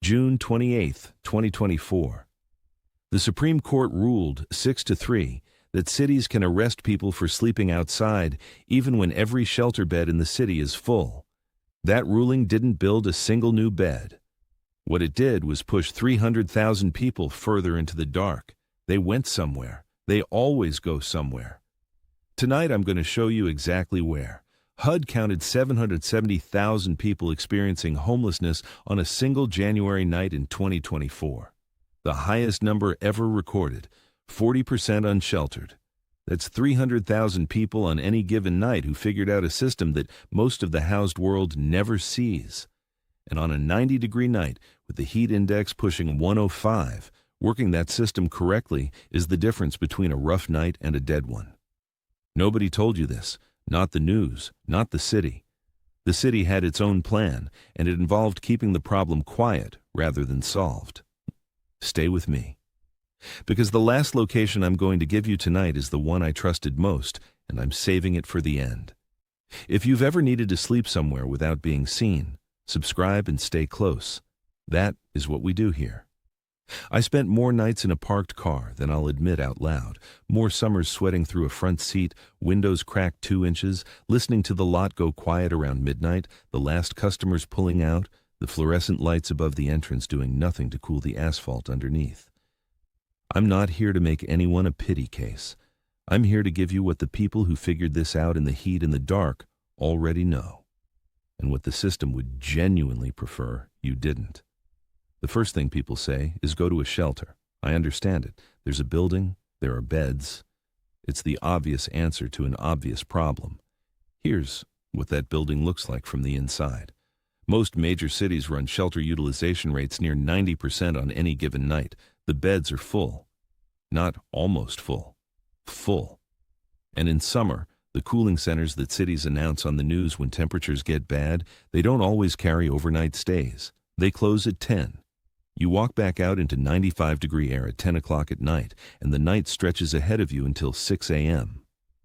June 28, 2024. The Supreme Court ruled 6-3 that cities can arrest people for sleeping outside even when every shelter bed in the city is full. That ruling didn't build a single new bed. What it did was push 300,000 people further into the dark. They went somewhere. They always go somewhere. Tonight I'm going to show you exactly where. HUD counted 770,000 people experiencing homelessness on a single January night in 2024. The highest number ever recorded, 40% unsheltered. That's 300,000 people on any given night who figured out a system that most of the housed world never sees. And on a 90-degree night, with the heat index pushing 105, working that system correctly is the difference between a rough night and a dead one. Nobody told you this, not the news, not the city. The city had its own plan, and it involved keeping the problem quiet rather than solved. Stay with me. Because the last location I'm going to give you tonight is the one I trusted most, and I'm saving it for the end. If you've ever needed to sleep somewhere without being seen, subscribe and stay close. That is what we do here. I spent more nights in a parked car than I'll admit out loud, more summers sweating through a front seat, windows cracked 2 inches, listening to the lot go quiet around midnight, the last customers pulling out, the fluorescent lights above the entrance doing nothing to cool the asphalt underneath. I'm not here to make anyone a pity case. I'm here to give you what the people who figured this out in the heat and the dark already know, and what the system would genuinely prefer you didn't. The first thing people say is go to a shelter. I understand it. There's a building, there are beds. It's the obvious answer to an obvious problem. Here's what that building looks like from the inside. Most major cities run shelter utilization rates near 90% on any given night. The beds are full. Not almost full. Full. And in summer, the cooling centers that cities announce on the news when temperatures get bad, they don't always carry overnight stays. They close at 10. You walk back out into 95-degree air at 10 o'clock at night, and the night stretches ahead of you until 6 a.m.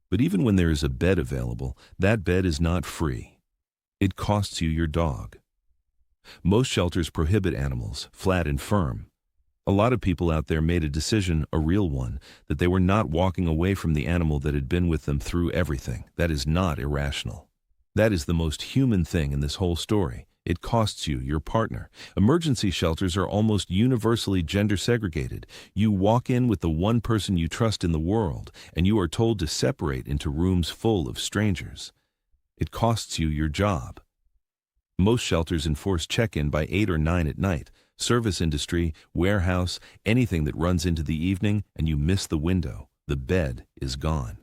But even when there is a bed available, that bed is not free. It costs you your dog. Most shelters prohibit animals, flat and firm. A lot of people out there made a decision, a real one, that they were not walking away from the animal that had been with them through everything. That is not irrational. That is the most human thing in this whole story. It costs you your partner. Emergency shelters are almost universally gender segregated. You walk in with the one person you trust in the world, and you are told to separate into rooms full of strangers. It costs you your job. Most shelters enforce check-in by 8 or 9 at night. Service industry, warehouse, anything that runs into the evening and you miss the window, the bed is gone.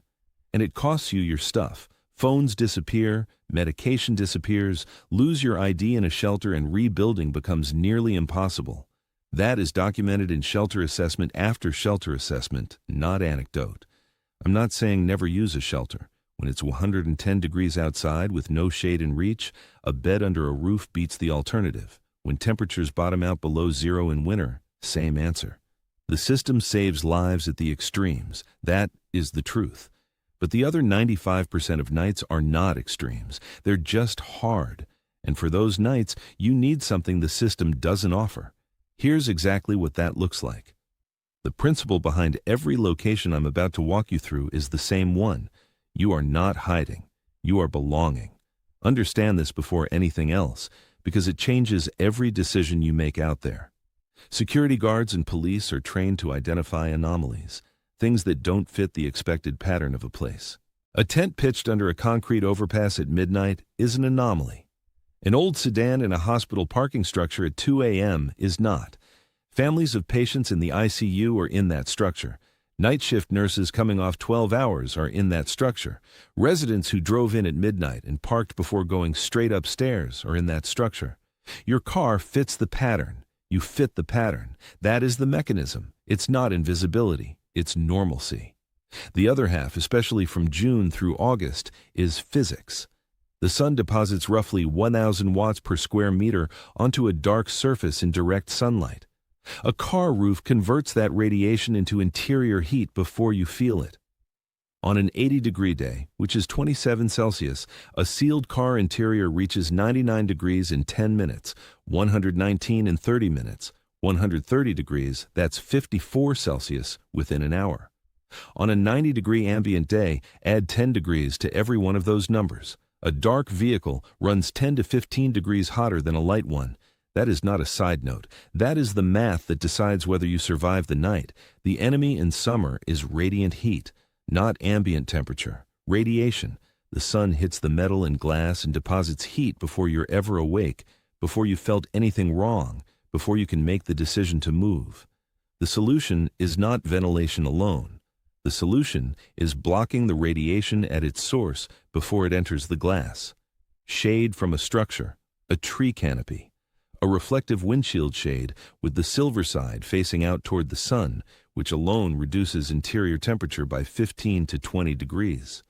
And it costs you your stuff. Phones disappear, medication disappears, lose your ID in a shelter, and rebuilding becomes nearly impossible. That is documented in shelter assessment after shelter assessment, not anecdote. I'm not saying never use a shelter. When it's 110 degrees outside with no shade in reach, a bed under a roof beats the alternative. When temperatures bottom out below zero in winter, same answer. The system saves lives at the extremes. That is the truth. But the other 95% of nights are not extremes. They're just hard. And for those nights, you need something the system doesn't offer. Here's exactly what that looks like. The principle behind every location I'm about to walk you through is the same one. You are not hiding. You are belonging. Understand this before anything else, because it changes every decision you make out there. Security guards and police are trained to identify anomalies, things that don't fit the expected pattern of a place. A tent pitched under a concrete overpass at midnight is an anomaly. An old sedan in a hospital parking structure at 2 a.m. is not. Families of patients in the ICU are in that structure. Night shift nurses coming off 12 hours are in that structure. Residents who drove in at midnight and parked before going straight upstairs are in that structure. Your car fits the pattern. You fit the pattern. That is the mechanism. It's not invisibility. It's normalcy. The other half, especially from June through August, is physics. The sun deposits roughly 1,000 watts per square meter onto a dark surface in direct sunlight. A car roof converts that radiation into interior heat before you feel it. On an 80-degree day, which is 27 Celsius, a sealed car interior reaches 99 degrees in 10 minutes, 119 in 30 minutes, 130 degrees, that's 54 Celsius, within an hour. On a 90-degree ambient day, add 10 degrees to every one of those numbers. A dark vehicle runs 10 to 15 degrees hotter than a light one. That is not a side note. That is the math that decides whether you survive the night. The enemy in summer is radiant heat, not ambient temperature. Radiation. The sun hits the metal and glass and deposits heat before you're ever awake, before you felt anything wrong, before you can make the decision to move. The solution is not ventilation alone. The solution is blocking the radiation at its source before it enters the glass. Shade from a structure, a tree canopy, a reflective windshield shade with the silver side facing out toward the sun, which alone reduces interior temperature by 15 to 20 degrees.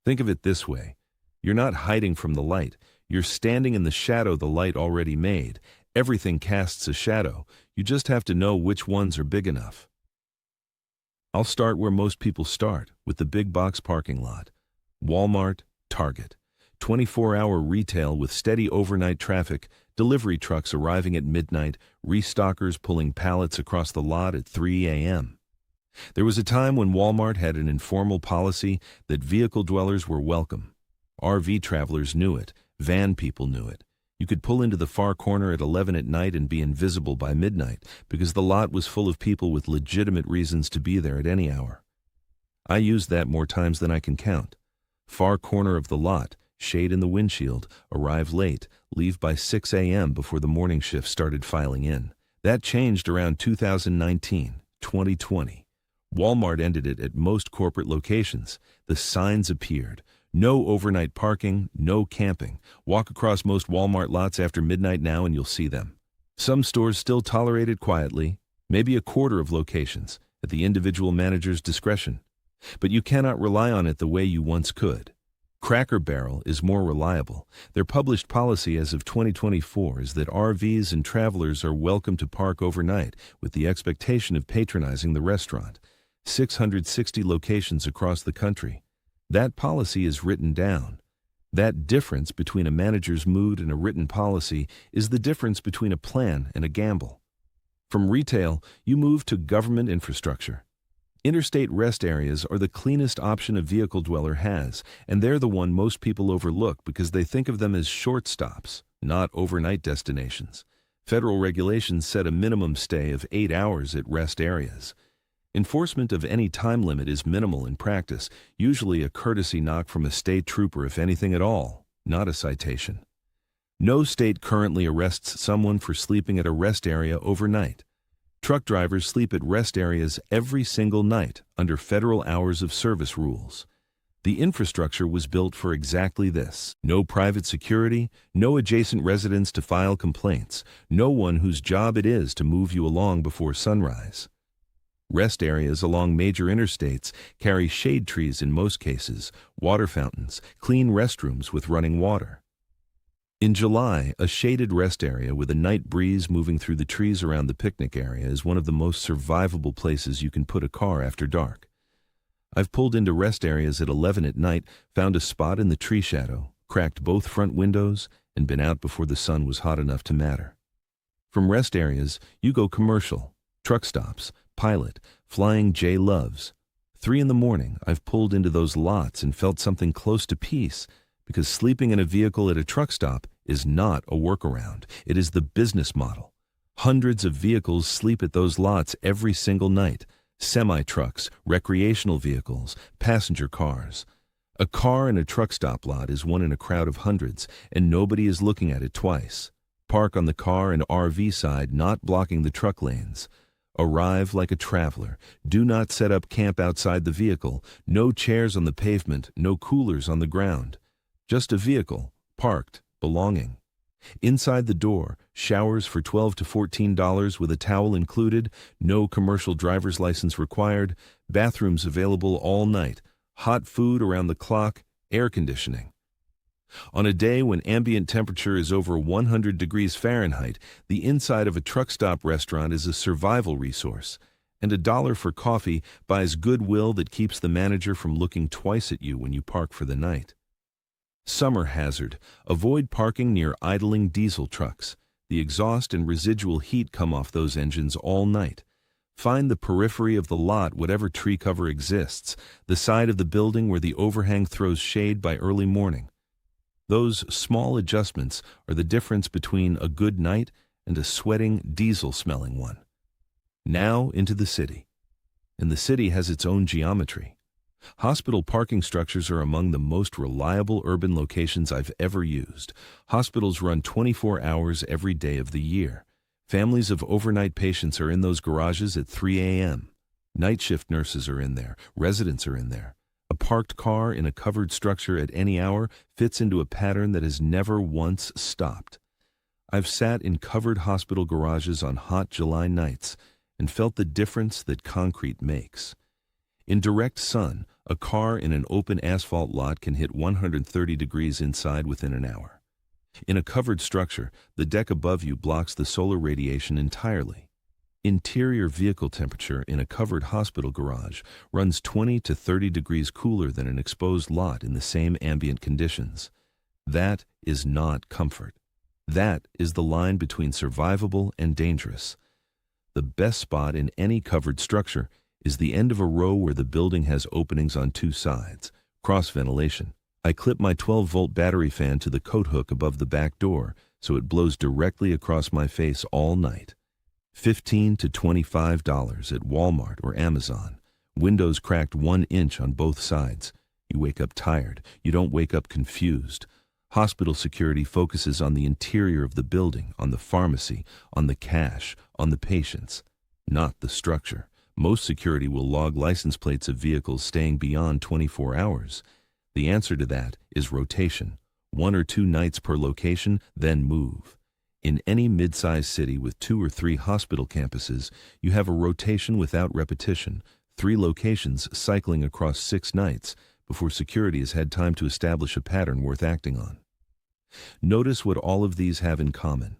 Think of it this way. You're not hiding from the light. You're standing in the shadow the light already made. Everything casts a shadow. You just have to know which ones are big enough. I'll start where most people start, with the big box parking lot. Walmart, Target. 24-hour retail with steady overnight traffic, delivery trucks arriving at midnight, restockers pulling pallets across the lot at 3 a.m. There was a time when Walmart had an informal policy that vehicle dwellers were welcome. RV travelers knew it. Van people knew it. You could pull into the far corner at 11 at night and be invisible by midnight because the lot was full of people with legitimate reasons to be there at any hour. I used that more times than I can count. Far corner of the lot, shade in the windshield, arrive late, leave by 6 a.m. before the morning shift started filing in. That changed around 2019, 2020. Walmart ended it at most corporate locations. The signs appeared. No overnight parking, no camping. Walk across most Walmart lots after midnight now and you'll see them. Some stores still tolerate it quietly, maybe a quarter of locations, at the individual manager's discretion. But you cannot rely on it the way you once could. Cracker Barrel is more reliable. Their published policy as of 2024 is that RVs and travelers are welcome to park overnight with the expectation of patronizing the restaurant. 660 locations across the country. That policy is written down. That difference between a manager's mood and a written policy is the difference between a plan and a gamble. From retail, you move to government infrastructure. Interstate rest areas are the cleanest option a vehicle dweller has, and they're the one most people overlook because they think of them as short stops, not overnight destinations. Federal regulations set a minimum stay of 8 hours at rest areas. Enforcement of any time limit is minimal in practice, usually a courtesy knock from a state trooper if anything at all, not a citation. No state currently arrests someone for sleeping at a rest area overnight. Truck drivers sleep at rest areas every single night under federal hours of service rules. The infrastructure was built for exactly this. No private security, no adjacent residents to file complaints, no one whose job it is to move you along before sunrise. Rest areas along major interstates carry shade trees in most cases, water fountains, clean restrooms with running water. In July, a shaded rest area with a night breeze moving through the trees around the picnic area is one of the most survivable places you can put a car after dark. I've pulled into rest areas at 11 at night, found a spot in the tree shadow, cracked both front windows, and been out before the sun was hot enough to matter. From rest areas, you go commercial, truck stops, pilot, flying J Loves. 3 in the morning, I've pulled into those lots and felt something close to peace, because sleeping in a vehicle at a truck stop is not a workaround. It is the business model. Hundreds of vehicles sleep at those lots every single night. Semi-trucks, recreational vehicles, passenger cars. A car in a truck stop lot is one in a crowd of hundreds, and nobody is looking at it twice. Park on the car and RV side, not blocking the truck lanes. Arrive like a traveler. Do not set up camp outside the vehicle. No chairs on the pavement, no coolers on the ground. Just a vehicle, parked, belonging. Inside the door, showers for $12 to $14 with a towel included, no commercial driver's license required, bathrooms available all night, hot food around the clock, air conditioning. On a day when ambient temperature is over 100 degrees Fahrenheit, the inside of a truck stop restaurant is a survival resource. And $1 for coffee buys goodwill that keeps the manager from looking twice at you when you park for the night. Summer hazard. Avoid parking near idling diesel trucks. The exhaust and residual heat come off those engines all night. Find the periphery of the lot, whatever tree cover exists, the side of the building where the overhang throws shade by early morning. Those small adjustments are the difference between a good night and a sweating, diesel-smelling one. Now into the city. And the city has its own geometry. Hospital parking structures are among the most reliable urban locations I've ever used. Hospitals run 24 hours every day of the year. Families of overnight patients are in those garages at 3 a.m. Night shift nurses are in there. Residents are in there. A parked car in a covered structure at any hour fits into a pattern that has never once stopped. I've sat in covered hospital garages on hot July nights and felt the difference that concrete makes. In direct sun, a car in an open asphalt lot can hit 130 degrees inside within an hour. In a covered structure, the deck above you blocks the solar radiation entirely. Interior vehicle temperature in a covered hospital garage runs 20 to 30 degrees cooler than an exposed lot in the same ambient conditions. That is not comfort. That is the line between survivable and dangerous. The best spot in any covered structure is the end of a row where the building has openings on two sides, cross ventilation. I clip my 12-volt battery fan to the coat hook above the back door so it blows directly across my face all night. $15 to $25 at Walmart or Amazon. Windows cracked 1 inch on both sides. You wake up tired. You don't wake up confused. Hospital security focuses on the interior of the building, on the pharmacy, on the cash, on the patients, not the structure. Most security will log license plates of vehicles staying beyond 24 hours. The answer to that is rotation. 1 or 2 nights per location, then move. In any mid-sized city with 2 or 3 hospital campuses, you have a rotation without repetition, 3 locations cycling across 6 nights before security has had time to establish a pattern worth acting on. Notice what all of these have in common.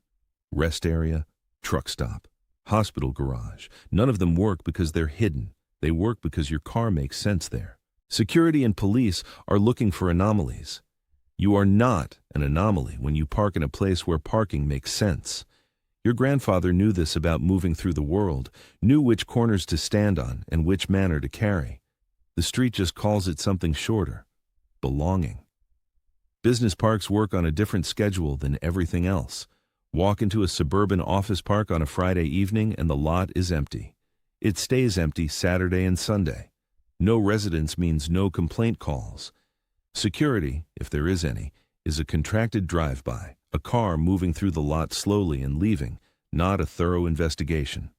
Rest area, truck stop, hospital garage. None of them work because they're hidden. They work because your car makes sense there. Security and police are looking for anomalies. You are not an anomaly when you park in a place where parking makes sense. Your grandfather knew this about moving through the world, knew which corners to stand on and which manner to carry. The street just calls it something shorter: belonging. Business parks work on a different schedule than everything else. Walk into a suburban office park on a Friday evening and the lot is empty. It stays empty Saturday and Sunday. No residents means no complaint calls. Security, if there is any, is a contracted drive-by, a car moving through the lot slowly and leaving, not a thorough investigation.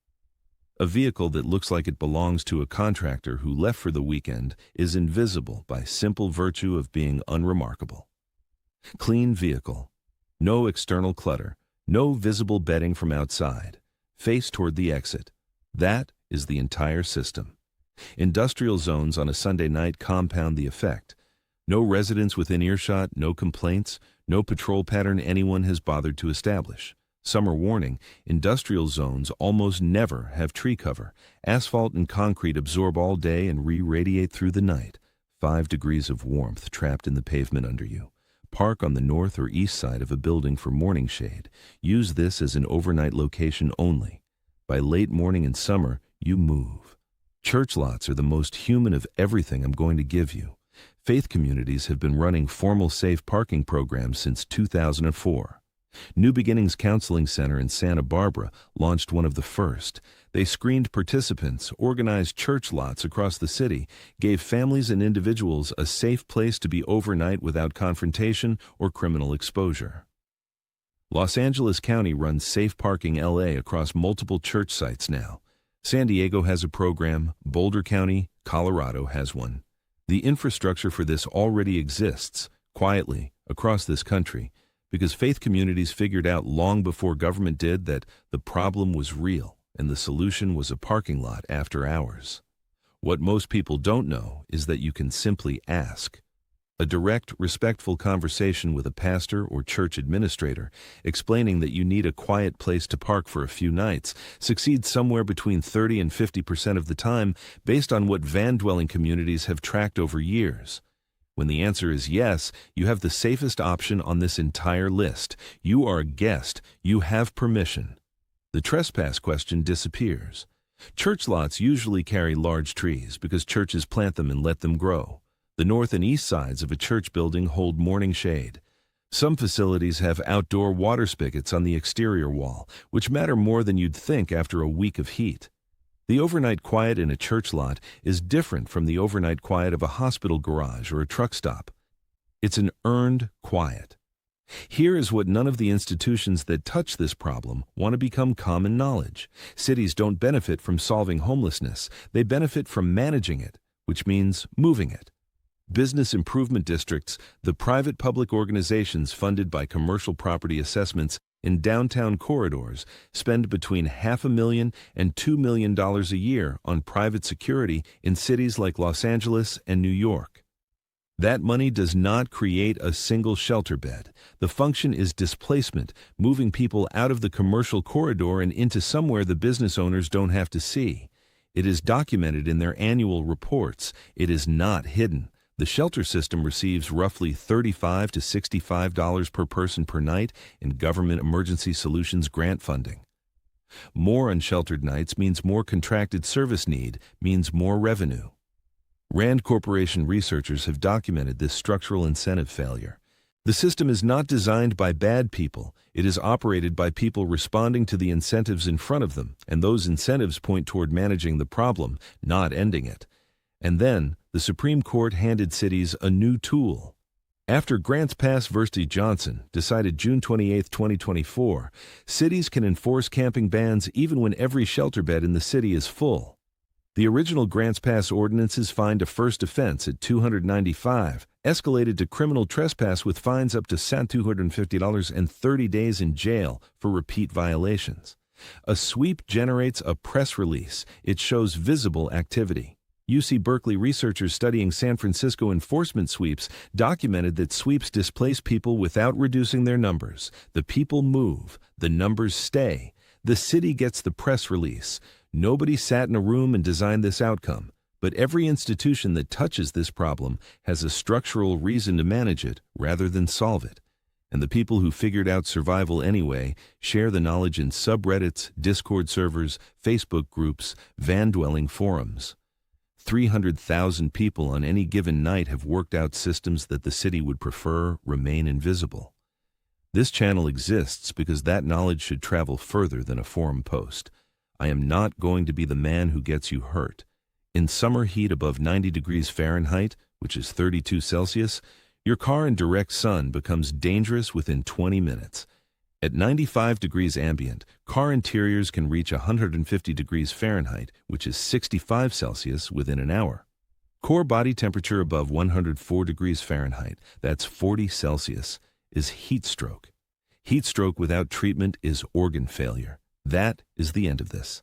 A vehicle that looks like it belongs to a contractor who left for the weekend is invisible by simple virtue of being unremarkable. Clean vehicle. No external clutter. No visible bedding from outside. Face toward the exit. That is the entire system. Industrial zones on a Sunday night compound the effect. No residents within earshot, no complaints, no patrol pattern anyone has bothered to establish. Summer warning: industrial zones almost never have tree cover. Asphalt and concrete absorb all day and re-radiate through the night. 5 degrees of warmth trapped in the pavement under you. Park on the north or east side of a building for morning shade. Use this as an overnight location only. By late morning in summer, you move. Church lots are the most human of everything I'm going to give you. Faith communities have been running formal safe parking programs since 2004. New Beginnings Counseling Center in Santa Barbara launched one of the first. They screened participants, organized church lots across the city, gave families and individuals a safe place to be overnight without confrontation or criminal exposure. Los Angeles County runs Safe Parking LA across multiple church sites now. San Diego has a program. Boulder County, Colorado has one. The infrastructure for this already exists, quietly, across this country, because faith communities figured out long before government did that the problem was real and the solution was a parking lot after hours. What most people don't know is that you can simply ask. A direct, respectful conversation with a pastor or church administrator explaining that you need a quiet place to park for a few nights succeeds somewhere between 30 and 50% of the time based on what van-dwelling communities have tracked over years. When the answer is yes, you have the safest option on this entire list. You are a guest. You have permission. The trespass question disappears. Church lots usually carry large trees because churches plant them and let them grow. The north and east sides of a church building hold morning shade. Some facilities have outdoor water spigots on the exterior wall, which matter more than you'd think after a week of heat. The overnight quiet in a church lot is different from the overnight quiet of a hospital garage or a truck stop. It's an earned quiet. Here is what none of the institutions that touch this problem want to become common knowledge. Cities don't benefit from solving homelessness. They benefit from managing it, which means moving it. Business improvement districts, the private public organizations funded by commercial property assessments in downtown corridors, spend between $500,000 and $2 million a year on private security in cities like Los Angeles and New York. That money does not create a single shelter bed. The function is displacement, moving people out of the commercial corridor and into somewhere the business owners don't have to see. It is documented in their annual reports. It is not hidden. The shelter system receives roughly $35 to $65 per person per night in Government Emergency Solutions grant funding. More unsheltered nights means more contracted service need, means more revenue. Rand Corporation researchers have documented this structural incentive failure. The system is not designed by bad people. It is operated by people responding to the incentives in front of them, and those incentives point toward managing the problem, not ending it. And then, the Supreme Court handed cities a new tool. After Grants Pass v. Johnson, decided June 28, 2024, cities can enforce camping bans even when every shelter bed in the city is full. The original Grants Pass ordinances fined a first offense at $295, escalated to criminal trespass with fines up to $250 and 30 days in jail for repeat violations. A sweep generates a press release. It shows visible activity. UC Berkeley researchers studying San Francisco enforcement sweeps documented that sweeps displace people without reducing their numbers. The people move. The numbers stay. The city gets the press release. Nobody sat in a room and designed this outcome, but every institution that touches this problem has a structural reason to manage it rather than solve it. And the people who figured out survival anyway share the knowledge in subreddits, Discord servers, Facebook groups, van-dwelling forums. 300,000 people on any given night have worked out systems that the city would prefer remain invisible. This channel exists because that knowledge should travel further than a forum post. I am not going to be the man who gets you hurt. In summer heat above 90 degrees Fahrenheit, which is 32 Celsius, your car in direct sun becomes dangerous within 20 minutes. At 95 degrees ambient, car interiors can reach 150 degrees Fahrenheit, which is 65 Celsius, within an hour. Core body temperature above 104 degrees Fahrenheit, that's 40 Celsius, is heat stroke. Heat stroke without treatment is organ failure. That is the end of this.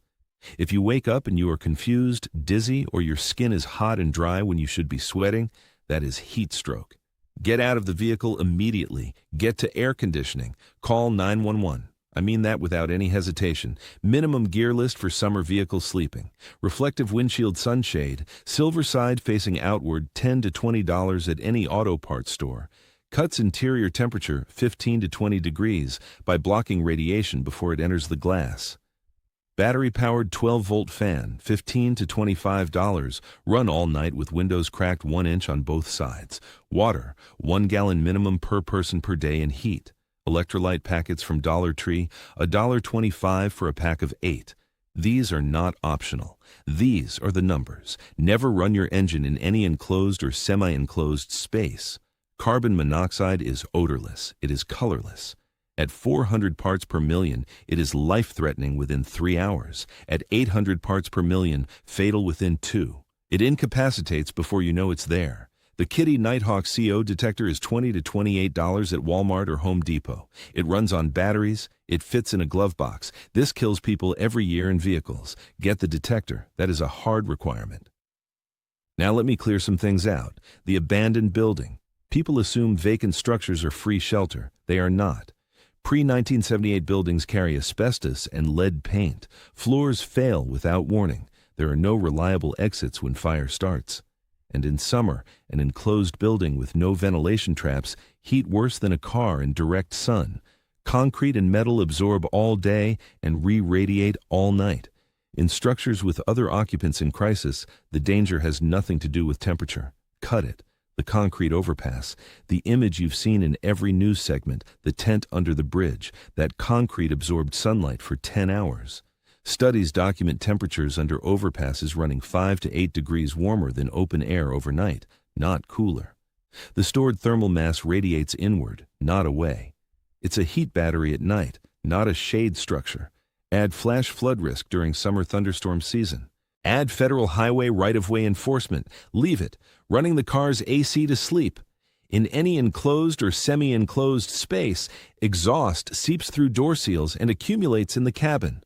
If you wake up and you are confused, dizzy, or your skin is hot and dry when you should be sweating, that is heat stroke. Get out of the vehicle immediately. Get to air conditioning. Call 911. I mean that without any hesitation. Minimum gear list for summer vehicle sleeping. Reflective windshield sunshade. Silver side facing outward, $10 to $20 at any auto parts store. Cuts interior temperature 15 to 20 degrees by blocking radiation before it enters the glass. Battery-powered 12-volt fan, $15 to $25. Run all night with windows cracked 1 inch on both sides. Water, 1 gallon minimum per person per day in heat. Electrolyte packets from Dollar Tree, $1.25 for a pack of 8. These are not optional. These are the numbers. Never run your engine in any enclosed or semi-enclosed space. Carbon monoxide is odorless. It is colorless. At 400 parts per million, it is life-threatening within 3 hours. At 800 parts per million, fatal within 2. It incapacitates before you know it's there. The Kitty Nighthawk CO detector is $20 to $28 at Walmart or Home Depot. It runs on batteries. It fits in a glove box. This kills people every year in vehicles. Get the detector. That is a hard requirement. Now let me clear some things out. The abandoned building. People assume vacant structures are free shelter. They are not. Pre-1978 buildings carry asbestos and lead paint. Floors fail without warning. There are no reliable exits when fire starts. And in summer, an enclosed building with no ventilation traps heat worse than a car in direct sun. Concrete and metal absorb all day and re-radiate all night. In structures with other occupants in crisis, the danger has nothing to do with temperature. Cut it. The concrete overpass, the image you've seen in every news segment, the tent under the bridge, that concrete absorbed sunlight for 10 hours. Studies document temperatures under overpasses running 5 to 8 degrees warmer than open air overnight, not cooler. The stored thermal mass radiates inward, not away. It's a heat battery at night, not a shade structure. Add flash flood risk during summer thunderstorm season. Add federal highway right-of-way enforcement. Leave it, running the car's AC to sleep. In any enclosed or semi-enclosed space, exhaust seeps through door seals and accumulates in the cabin.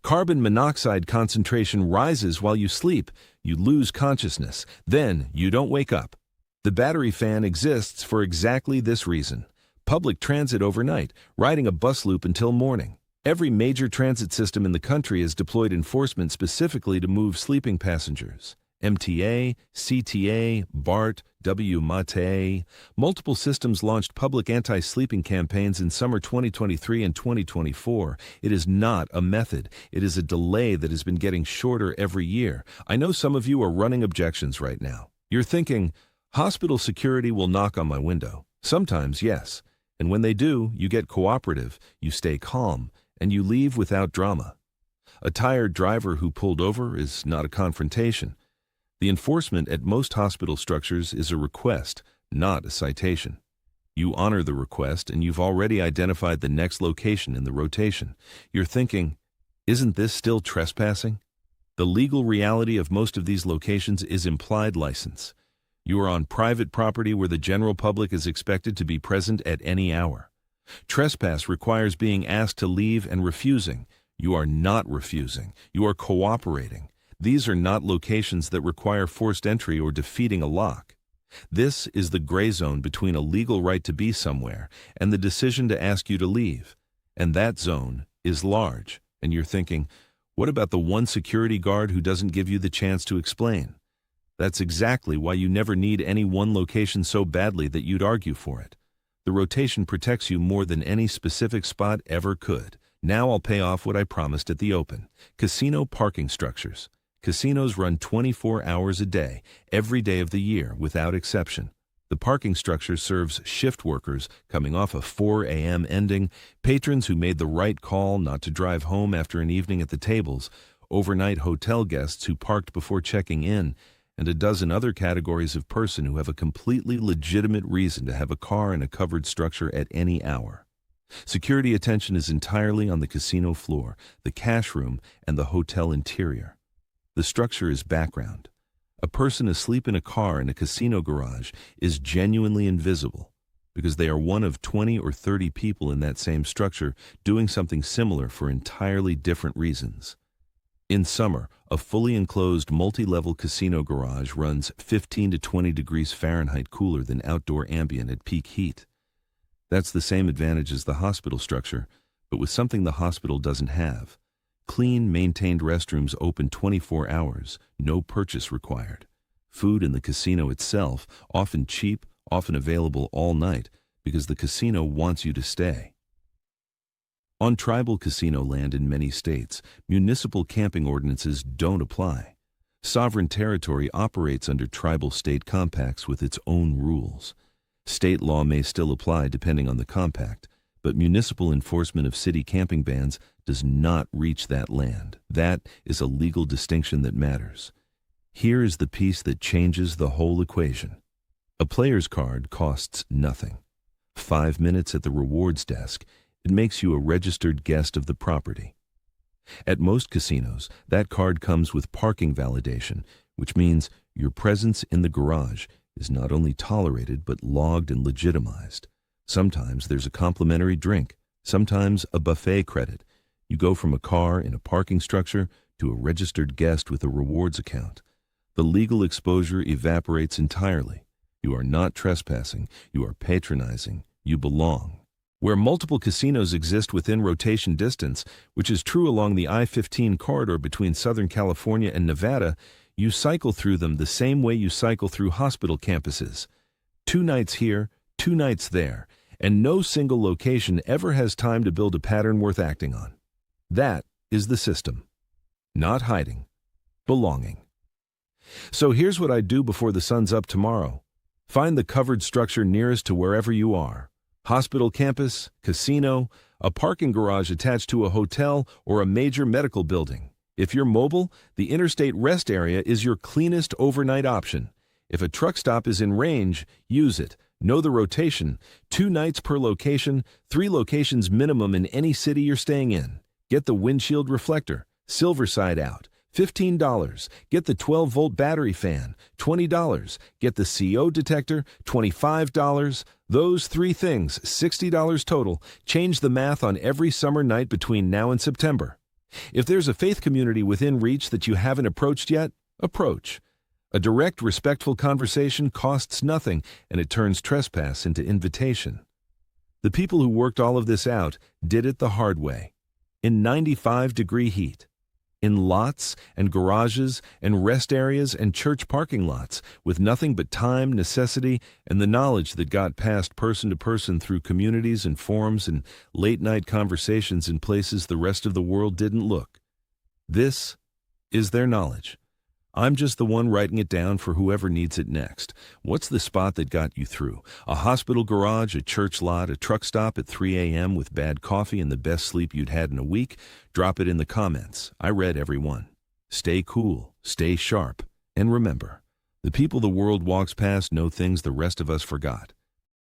Carbon monoxide concentration rises while you sleep. You lose consciousness. Then you don't wake up. The battery fan exists for exactly this reason. Public transit overnight, riding a bus loop until morning. Every major transit system in the country has deployed enforcement specifically to move sleeping passengers. MTA, CTA, BART, WMATA. Multiple systems launched public anti-sleeping campaigns in summer 2023 and 2024. It is not a method. It is a delay that has been getting shorter every year. I know some of you are running objections right now. You're thinking, hospital security will knock on my window. Sometimes, yes. And when they do, you get cooperative, you stay calm, and you leave without drama. A tired driver who pulled over is not a confrontation. The enforcement at most hospital structures is a request, not a citation. You honor the request, and you've already identified the next location in the rotation. You're thinking, isn't this still trespassing? The legal reality of most of these locations is implied license. You are on private property where the general public is expected to be present at any hour. Trespass requires being asked to leave and refusing. You are not refusing. You are cooperating. These are not locations that require forced entry or defeating a lock. This is the gray zone between a legal right to be somewhere and the decision to ask you to leave. And that zone is large. And you're thinking, what about the one security guard who doesn't give you the chance to explain? That's exactly why you never need any one location so badly that you'd argue for it. The rotation protects you more than any specific spot ever could. Now I'll pay off what I promised at the open. Casino parking structures. Casinos run 24 hours a day, every day of the year, without exception. The parking structure serves shift workers coming off a 4 a.m. ending, patrons who made the right call not to drive home after an evening at the tables, overnight hotel guests who parked before checking in, and a dozen other categories of person who have a completely legitimate reason to have a car in a covered structure at any hour. Security attention is entirely on the casino floor, the cash room, and the hotel interior. The structure is background. A person asleep in a car in a casino garage is genuinely invisible because they are one of 20 or 30 people in that same structure doing something similar for entirely different reasons. In summer, a fully enclosed multi-level casino garage runs 15 to 20 degrees Fahrenheit cooler than outdoor ambient at peak heat. That's the same advantage as the hospital structure, but with something the hospital doesn't have. Clean, maintained restrooms open 24 hours, no purchase required. Food in the casino itself, often cheap, often available all night, because the casino wants you to stay. On tribal casino land in many states, municipal camping ordinances don't apply. Sovereign territory operates under tribal state compacts with its own rules. State law may still apply depending on the compact, but municipal enforcement of city camping bans does not reach that land. That is a legal distinction that matters. Here is the piece that changes the whole equation. A player's card costs nothing. 5 minutes at the rewards desk, it makes you a registered guest of the property. At most casinos, that card comes with parking validation, which means your presence in the garage is not only tolerated but logged and legitimized. Sometimes there's a complimentary drink, sometimes a buffet credit. You go from a car in a parking structure to a registered guest with a rewards account. The legal exposure evaporates entirely. You are not trespassing. You are patronizing. You belong. Where multiple casinos exist within rotation distance, which is true along the I-15 corridor between Southern California and Nevada, you cycle through them the same way you cycle through hospital campuses. 2 nights here, 2 nights there, and no single location ever has time to build a pattern worth acting on. That is the system. Not hiding. Belonging. So here's what I'd do before the sun's up tomorrow. Find the covered structure nearest to wherever you are. Hospital campus, casino, a parking garage attached to a hotel, or a major medical building. If you're mobile, the interstate rest area is your cleanest overnight option. If a truck stop is in range, use it. Know the rotation. 2 nights per location, 3 locations minimum in any city you're staying in. Get the windshield reflector, silver side out, $15. Get the 12-volt battery fan, $20. Get the CO detector, $25. Those 3 things, $60 total, change the math on every summer night between now and September. If there's a faith community within reach that you haven't approached yet, approach. A direct, respectful conversation costs nothing, and it turns trespass into invitation. The people who worked all of this out did it the hard way. In 95-degree heat. In lots and garages and rest areas and church parking lots, with nothing but time, necessity, and the knowledge that got passed person to person through communities and forums and late-night conversations in places the rest of the world didn't look. This is their knowledge. I'm just the one writing it down for whoever needs it next. What's the spot that got you through? A hospital garage, a church lot, a truck stop at 3 a.m. with bad coffee and the best sleep you'd had in a week? Drop it in the comments. I read every one. Stay cool, stay sharp, and remember, the people the world walks past know things the rest of us forgot.